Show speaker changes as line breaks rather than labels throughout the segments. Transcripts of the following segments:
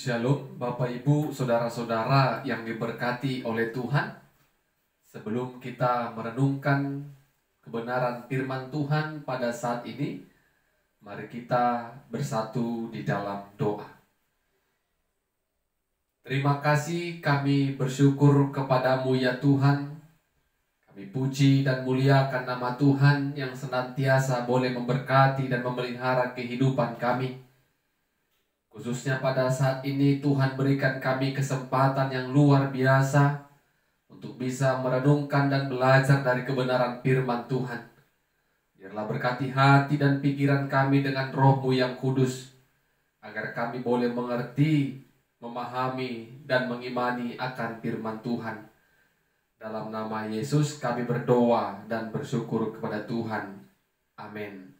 Shalom Bapak Ibu Saudara-saudara yang diberkati oleh Tuhan. Sebelum kita merenungkan kebenaran firman Tuhan pada saat ini, mari kita bersatu di dalam doa. Terima kasih, kami bersyukur kepadamu ya Tuhan. Kami puji dan muliakan nama Tuhan yang senantiasa boleh memberkati dan memelihara kehidupan kami. Khususnya pada saat ini Tuhan berikan kami kesempatan yang luar biasa untuk bisa merenungkan dan belajar dari kebenaran firman Tuhan. Biarlah berkati hati dan pikiran kami dengan Roh-Mu yang kudus, agar kami boleh mengerti, memahami, dan mengimani akan firman Tuhan. Dalam nama Yesus kami berdoa dan bersyukur kepada Tuhan. Amin.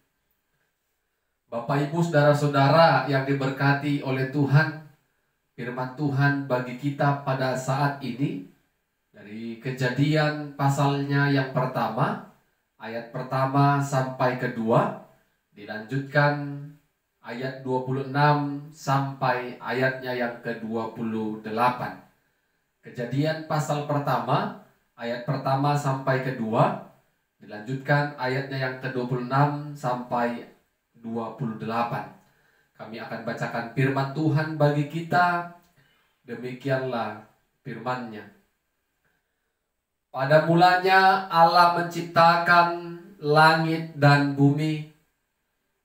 Bapak Ibu Saudara-saudara yang diberkati oleh Tuhan, firman Tuhan bagi kita pada saat ini dari Kejadian pasalnya yang pertama, ayat pertama sampai kedua, dilanjutkan ayat 26 sampai ayatnya yang ke-28. Kejadian pasal pertama, ayat pertama sampai kedua, dilanjutkan ayatnya yang ke-26 sampai 28. Kami akan bacakan firman Tuhan bagi kita. Demikianlah firman-Nya. Pada mulanya Allah menciptakan langit dan bumi.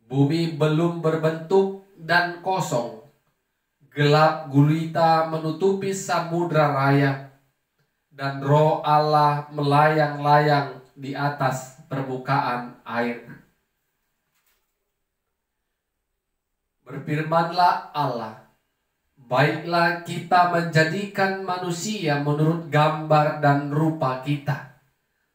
Bumi belum berbentuk dan kosong. Gelap gulita menutupi samudra raya. Dan Roh Allah melayang-layang di atas permukaan air. Berfirmanlah Allah, baiklah kita menjadikan manusia menurut gambar dan rupa kita,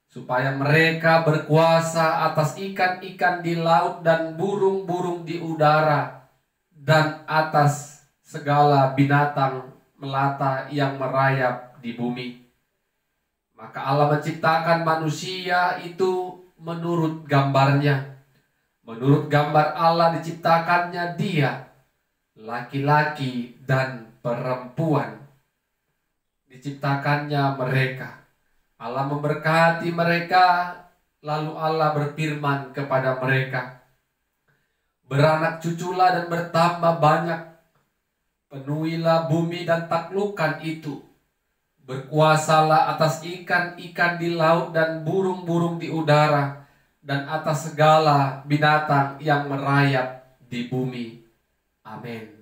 supaya mereka berkuasa atas ikan-ikan di laut dan burung-burung di udara, dan atas segala binatang melata yang merayap di bumi. Maka Allah menciptakan manusia itu menurut gambarnya. Menurut gambar Allah diciptakannya dia, laki-laki dan perempuan. Diciptakannya mereka. Allah memberkati mereka, lalu Allah berfirman kepada mereka, beranak cuculah dan bertambah banyak, penuhilah bumi dan taklukkan itu, berkuasalah atas ikan-ikan di laut dan burung-burung di udara, dan atas segala binatang yang merayap di bumi. Amin.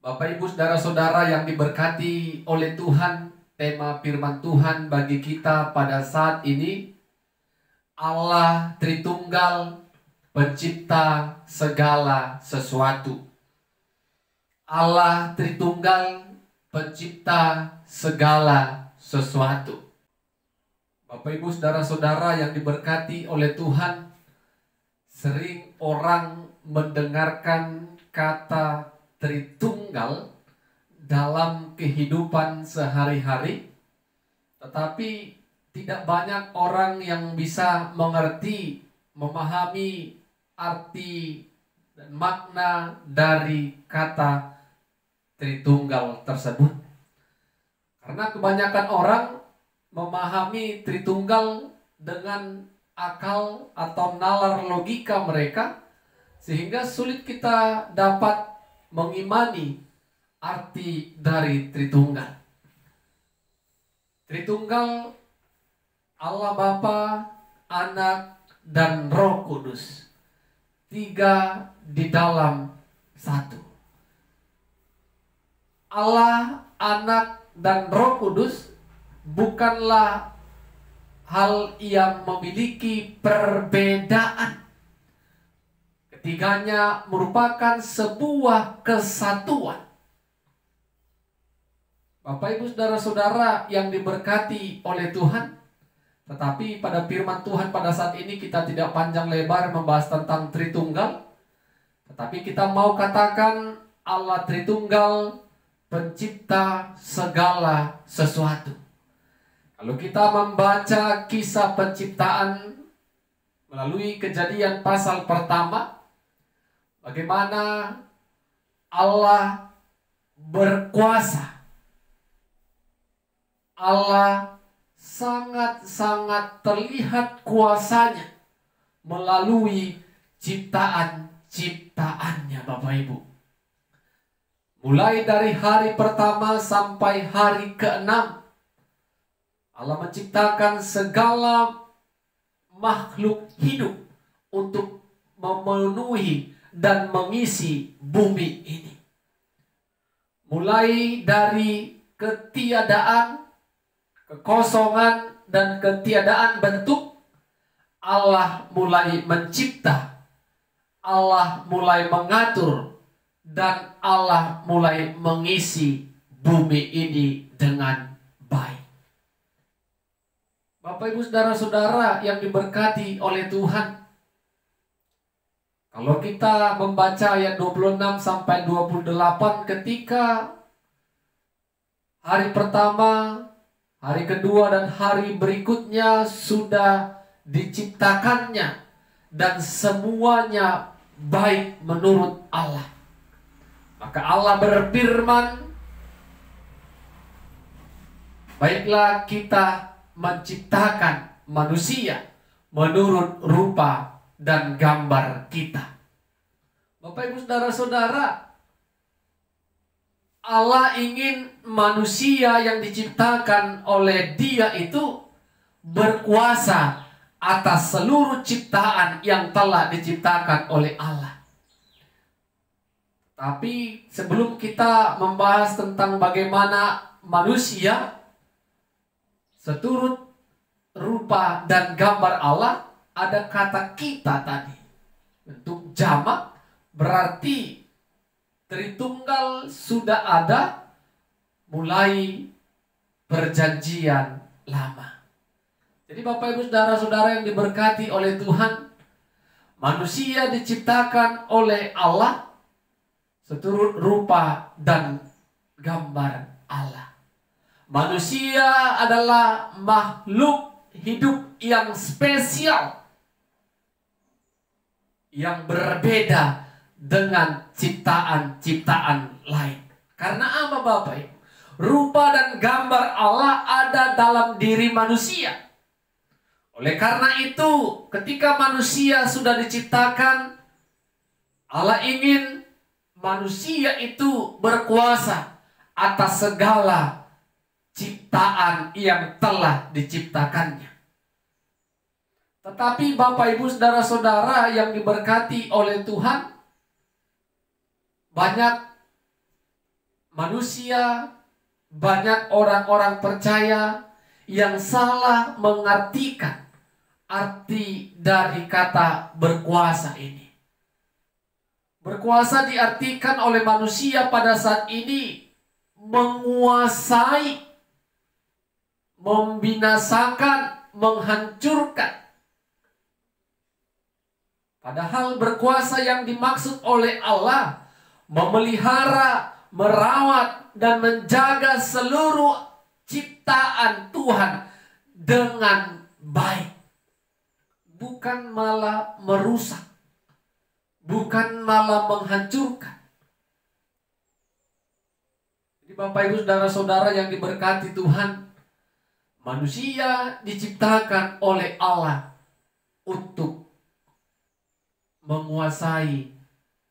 Bapak Ibu Saudara-saudara yang diberkati oleh Tuhan, tema firman Tuhan bagi kita pada saat ini, Allah Tritunggal, pencipta segala sesuatu. Allah Tritunggal, pencipta segala sesuatu. Bapak Ibu Saudara-saudara yang diberkati oleh Tuhan, sering orang mendengarkan kata Tritunggal dalam kehidupan sehari-hari, tetapi tidak banyak orang yang bisa mengerti, memahami arti dan makna dari kata Tritunggal tersebut. Karena kebanyakan orang memahami Tritunggal dengan akal atau nalar logika mereka, sehingga sulit kita dapat mengimani arti dari Tritunggal. Tritunggal Allah Bapa, Anak, dan Roh Kudus, tiga di dalam satu. Allah, Anak, dan Roh Kudus bukanlah hal yang memiliki perbedaan. Ketiganya merupakan sebuah kesatuan. Bapak Ibu Saudara-saudara yang diberkati oleh Tuhan, tetapi pada firman Tuhan pada saat ini kita tidak panjang lebar membahas tentang Tritunggal, tetapi kita mau katakan Allah Tritunggal, pencipta segala sesuatu. Kalau kita membaca kisah penciptaan melalui Kejadian pasal pertama, bagaimana Allah berkuasa. Allah sangat-sangat terlihat kuasanya melalui ciptaan-ciptaannya, Bapak Ibu. Mulai dari hari pertama sampai hari ke-6, Allah menciptakan segala makhluk hidup untuk memenuhi dan mengisi bumi ini. Mulai dari ketiadaan, kekosongan, dan ketiadaan bentuk, Allah mulai mencipta, Allah mulai mengatur, dan Allah mulai mengisi bumi ini dengan baik. Bapak Ibu saudara-saudara yang diberkati oleh Tuhan, kalau kita membaca ayat 26 sampai 28, ketika hari pertama, hari kedua, dan hari berikutnya sudah diciptakannya dan semuanya baik menurut Allah. Maka Allah berfirman, baiklah kita menciptakan manusia menurut rupa dan gambar kita. Bapak Ibu saudara-saudara, Allah ingin manusia yang diciptakan oleh Dia itu berkuasa atas seluruh ciptaan yang telah diciptakan oleh Allah. Tapi sebelum kita membahas tentang bagaimana manusia seturut rupa dan gambar Allah, ada kata kita tadi. Bentuk jamak berarti Tritunggal sudah ada mulai perjanjian lama. Jadi Bapak Ibu saudara-saudara yang diberkati oleh Tuhan, manusia diciptakan oleh Allah seturut rupa dan gambar Allah. Manusia adalah makhluk hidup yang spesial, yang berbeda dengan ciptaan-ciptaan lain. Karena apa Bapak Ibu? Rupa dan gambar Allah ada dalam diri manusia. Oleh karena itu, ketika manusia sudah diciptakan, Allah ingin manusia itu berkuasa atas segala ciptaan yang telah diciptakannya. Tetapi Bapak Ibu saudara-saudara yang diberkati oleh Tuhan, banyak manusia, banyak orang-orang percaya yang salah mengartikan arti dari kata berkuasa ini. Berkuasa diartikan oleh manusia pada saat ini menguasai, membinasakan, menghancurkan. Padahal berkuasa yang dimaksud oleh Allah memelihara, merawat, dan menjaga seluruh ciptaan Tuhan dengan baik. Bukan malah merusak, bukan malah menghancurkan. Jadi Bapak Ibu saudara-saudara yang diberkati Tuhan, manusia diciptakan oleh Allah untuk menguasai,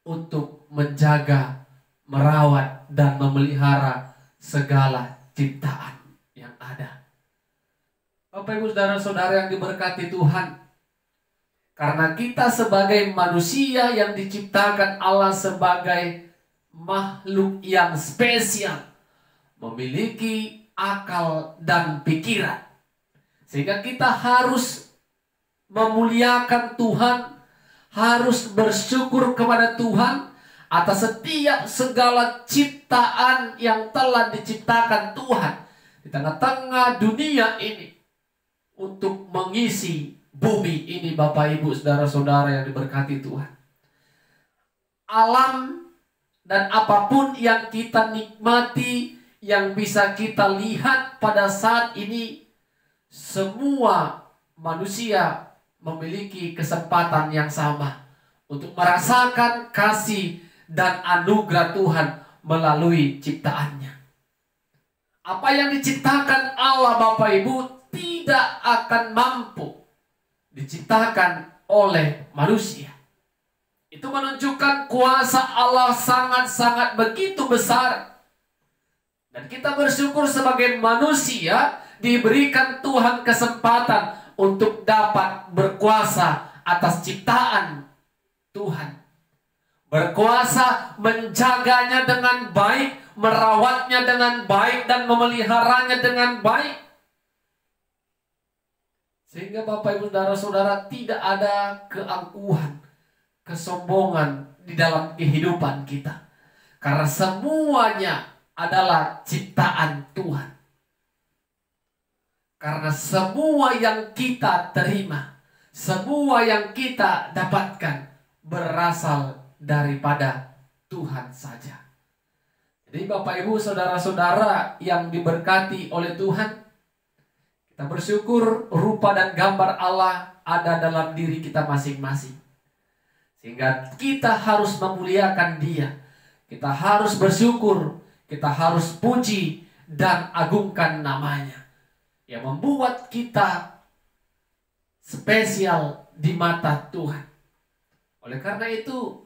untuk menjaga, merawat, dan memelihara segala ciptaan yang ada. Bapak Ibu saudara-saudara yang diberkati Tuhan, karena kita sebagai manusia yang diciptakan Allah sebagai makhluk yang spesial, memiliki akal dan pikiran, sehingga kita harus memuliakan Tuhan, harus bersyukur kepada Tuhan atas setiap segala ciptaan yang telah diciptakan Tuhan di tengah-tengah dunia ini untuk mengisi bumi ini. Bapak Ibu saudara-saudara yang diberkati Tuhan, alam dan apapun yang kita nikmati, yang bisa kita lihat pada saat ini, semua manusia memiliki kesempatan yang sama untuk merasakan kasih dan anugerah Tuhan melalui ciptaannya. Apa yang diciptakan Allah Bapak Ibu tidak akan mampu diciptakan oleh manusia. Itu menunjukkan kuasa Allah sangat-sangat begitu besar. Dan kita bersyukur sebagai manusia diberikan Tuhan kesempatan untuk dapat berkuasa atas ciptaan Tuhan. Berkuasa menjaganya dengan baik, merawatnya dengan baik, dan memeliharanya dengan baik. Sehingga Bapak Ibu Saudara-saudara tidak ada keangkuhan, kesombongan di dalam kehidupan kita. Karena semuanya adalah ciptaan Tuhan. Karena semua yang kita terima, semua yang kita dapatkan berasal daripada Tuhan saja. Jadi Bapak Ibu Saudara-saudara yang diberkati oleh Tuhan, kita bersyukur rupa dan gambar Allah ada dalam diri kita masing-masing. Sehingga kita harus memuliakan Dia. Kita harus bersyukur, kita harus puji dan agungkan namanya. Yang membuat kita spesial di mata Tuhan. Oleh karena itu,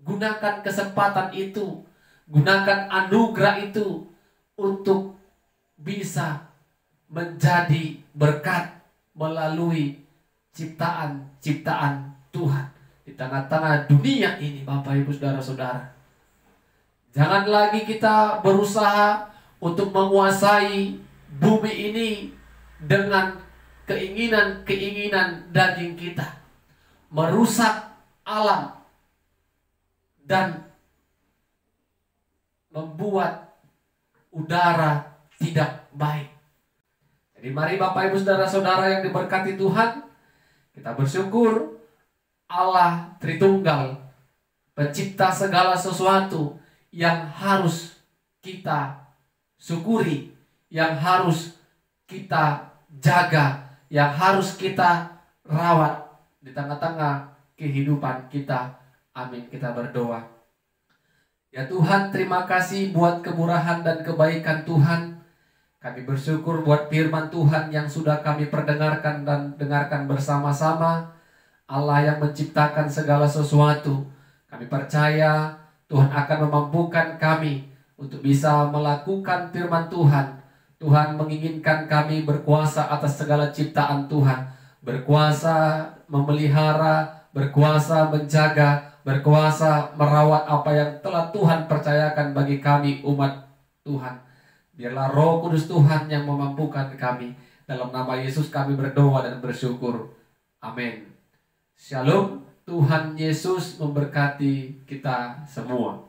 gunakan kesempatan itu, gunakan anugerah itu untuk bisa menjadi berkat melalui ciptaan-ciptaan Tuhan di tengah-tengah dunia ini, Bapak Ibu Saudara-saudara. Jangan lagi kita berusaha untuk menguasai bumi ini dengan keinginan-keinginan daging kita, merusak alam dan membuat udara tidak baik. Jadi mari Bapak Ibu Saudara-saudara yang diberkati Tuhan, kita bersyukur Allah Tritunggal, pencipta segala sesuatu yang harus kita syukuri, yang harus kita jaga, yang harus kita rawat di tengah-tengah kehidupan kita. Amin, kita berdoa. Ya Tuhan, terima kasih buat kemurahan dan kebaikan Tuhan. Kami bersyukur buat firman Tuhan yang sudah kami perdengarkan dan dengarkan bersama-sama. Allah yang menciptakan segala sesuatu. Kami percaya Tuhan akan memampukan kami untuk bisa melakukan firman Tuhan. Tuhan menginginkan kami berkuasa atas segala ciptaan Tuhan. Berkuasa memelihara, berkuasa menjaga, berkuasa merawat apa yang telah Tuhan percayakan bagi kami umat Tuhan. Biarlah Roh Kudus Tuhan yang memampukan kami. Dalam nama Yesus kami berdoa dan bersyukur. Amin. Shalom. Tuhan Yesus memberkati kita semua.